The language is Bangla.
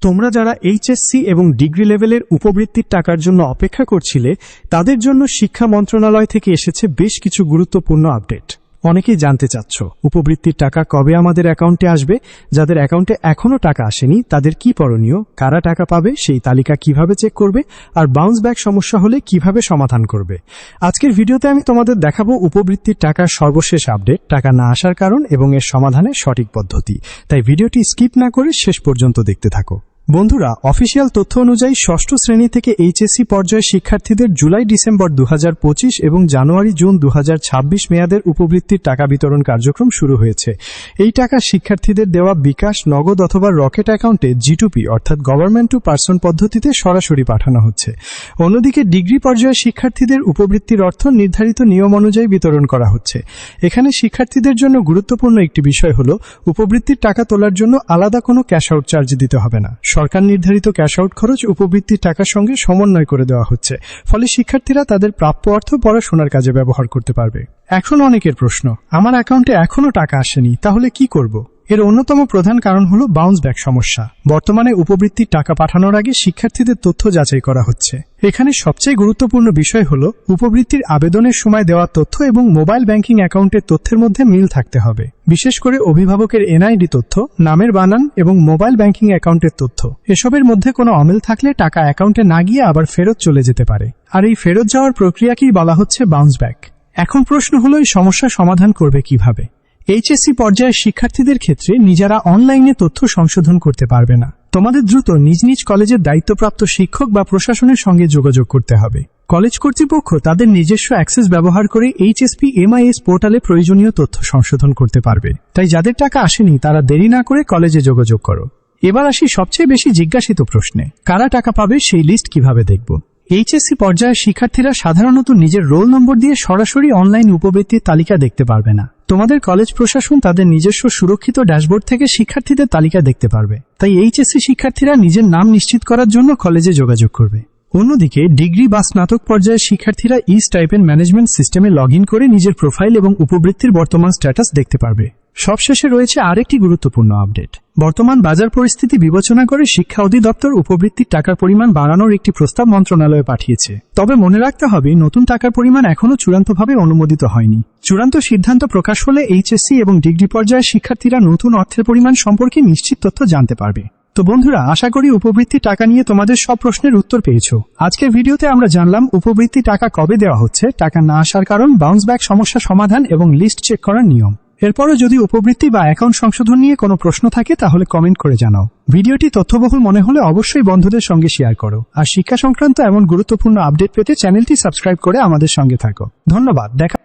তোমরা যারা এইচএসসি এবং ডিগ্রি লেভেলের উপবৃত্তির টাকার জন্য অপেক্ষা করছিলে তাদের জন্য শিক্ষা মন্ত্রণালয় থেকে এসেছে বেশ কিছু গুরুত্বপূর্ণ আপডেট। অনেকেই জানতে চাচ্ছ উপবৃত্তির টাকা কবে আমাদের অ্যাকাউন্টে আসবে, যাদের অ্যাকাউন্টে এখনো টাকা আসেনি তাদের কি করণীয়, কারা টাকা পাবে সেই তালিকা কিভাবে চেক করবে, আর বাউন্স ব্যাক সমস্যা হলে কিভাবে সমাধান করবে। আজকের ভিডিওতে আমি তোমাদের দেখাবো উপবৃত্তির টাকার সর্বশেষ আপডেট, টাকা না আসার কারণ এবং এর সমাধানের সঠিক পদ্ধতি। তাই ভিডিওটি স্কিপ না করে শেষ পর্যন্ত দেখতে থাকো। বন্ধুরা, অফিসিয়াল তথ্য অনুযায়ী ষষ্ঠ শ্রেণী থেকে এইচএসসি পর্যায়ে শিক্ষার্থীদের জুলাই-ডিসেম্বর 2025 এবং জানুয়ারি-জুন 2026 মেয়াদের উপবৃত্তির টাকা বিতরণ কার্যক্রম শুরু হয়েছে। এই টাকা শিক্ষার্থীদের দেওয়া বিকাশ, নগদ অথবা রকেট অ্যাকাউন্টে G2P অর্থাৎ গভর্নমেন্ট টু পারসন পদ্ধতিতে সরাসরি পাঠানো হচ্ছে। অন্যদিকে ডিগ্রি পর্যায়ে শিক্ষার্থীদের উপবৃত্তির অর্থ নির্ধারিত নিয়ম অনুযায়ী বিতরণ করা হচ্ছে। এখানে শিক্ষার্থীদের জন্য গুরুত্বপূর্ণ একটি বিষয় হল উপবৃত্তির টাকা তোলার জন্য আলাদা কোনো ক্যাশ আউট চার্জ দিতে হবে না। সরকার নির্ধারিত ক্যাশ আউট খরচ উপবৃত্তির টাকার সঙ্গে সমন্বয় করে দেওয়া হচ্ছে, ফলে শিক্ষার্থীরা তাদের প্রাপ্য অর্থ পড়াশোনার কাজে ব্যবহার করতে পারবে। এখন অনেকের প্রশ্ন, আমার অ্যাকাউন্টে এখনো টাকা আসেনি, তাহলে কি করব? এর অন্যতম প্রধান কারণ হল বাউন্স ব্যাক সমস্যা। বর্তমানে উপবৃত্তির টাকা পাঠানোর আগে শিক্ষার্থীদের তথ্য যাচাই করা হচ্ছে। এখানে সবচেয়ে গুরুত্বপূর্ণ বিষয় হল উপবৃত্তির আবেদনের সময় দেওয়া তথ্য এবং মোবাইল ব্যাংকিং অ্যাকাউন্টের তথ্যের মধ্যে মিল থাকতে হবে। বিশেষ করে অভিভাবকের এনআইডি তথ্য, নামের বানান এবং মোবাইল ব্যাংকিং অ্যাকাউন্টের তথ্য, এসবের মধ্যে কোনো অমিল থাকলে টাকা অ্যাকাউন্টে না গিয়ে আবার ফেরত চলে যেতে পারে। আর এই ফেরত যাওয়ার প্রক্রিয়াকেই বলা হচ্ছে বাউন্স ব্যাক। এখন প্রশ্ন হলো এই সমস্যা সমাধান করবে কিভাবে? এইচএসসি পর্যায়ের শিক্ষার্থীদের ক্ষেত্রে নিজেরা অনলাইনে তথ্য সংশোধন করতে পারবে না। তোমাদের দ্রুত নিজ নিজ কলেজের দায়িত্বপ্রাপ্ত শিক্ষক বা প্রশাসনের সঙ্গে যোগাযোগ করতে হবে। কলেজ কর্তৃপক্ষ তাদের নিজস্ব অ্যাক্সেস ব্যবহার করে HSP-MIS পোর্টালে প্রয়োজনীয় তথ্য সংশোধন করতে পারবে। তাই যাদের টাকা আসেনি তারা দেরি না করে কলেজে যোগাযোগ করো। এবার আসি সবচেয়ে বেশি জিজ্ঞাসিত প্রশ্নে, কারা টাকা পাবে সেই লিস্ট কিভাবে দেখব? এইচএসসি পর্যায়ের শিক্ষার্থীরা সাধারণত নিজের রোল নম্বর দিয়ে সরাসরি অনলাইন উপবৃত্তির তালিকা দেখতে পারবে না। তোমাদের কলেজ প্রশাসন তাদের নিজস্ব সুরক্ষিত ড্যাশবোর্ড থেকে শিক্ষার্থীদের তালিকা দেখতে পারবে। তাই এইচএসসি শিক্ষার্থীরা নিজের নাম নিশ্চিত করার জন্য কলেজে যোগাযোগ করবে। অন্যদিকে ডিগ্রি বা স্নাতক পর্যায়ের শিক্ষার্থীরা স্টাইপেন্ড ম্যানেজমেন্ট সিস্টেমে লগ ইন করে নিজের প্রোফাইল এবং উপবৃত্তির বর্তমান স্ট্যাটাস দেখতে পারবে। সবশেষে রয়েছে আরেকটি গুরুত্বপূর্ণ আপডেট। বর্তমান বাজার পরিস্থিতি বিবেচনা করে শিক্ষা অধিদপ্তর উপবৃত্তির টাকার পরিমাণ বাড়ানোর একটি প্রস্তাব মন্ত্রণালয়ে পাঠিয়েছে। তবে মনে রাখতে হবে, নতুন টাকার পরিমাণ এখনও চূড়ান্তভাবে অনুমোদিত হয়নি। চূড়ান্ত সিদ্ধান্ত প্রকাশ হলে এইচএসসি এবং ডিগ্রি পর্যায়ের শিক্ষার্থীরা নতুন অর্থের পরিমাণ সম্পর্কে নিশ্চিত তথ্য জানতে পারবে। তো বন্ধুরা, আশা করি উপবৃত্তির টাকা নিয়ে তোমাদের সব প্রশ্নের উত্তর পেয়েছো। আজকের ভিডিওতে আমরা জানলাম উপবৃত্তি টাকা কবে দেওয়া হচ্ছে, টাকা না আসার কারণ, বাউন্স ব্যাক সমস্যা সমাধান এবং লিস্ট চেক করার নিয়ম। এরপরও যদি উপবৃত্তি বা অ্যাকাউন্ট সংশোধন নিয়ে কোনো প্রশ্ন থাকে তাহলে কমেন্ট করে জানাও। ভিডিওটি তথ্যবহুল মনে হলে অবশ্যই বন্ধুদের সঙ্গে শেয়ার করো। আর শিক্ষা সংক্রান্ত এমন গুরুত্বপূর্ণ আপডেট পেতে চ্যানেলটি সাবস্ক্রাইব করে আমাদের সঙ্গে থাকো। ধন্যবাদ। দেখা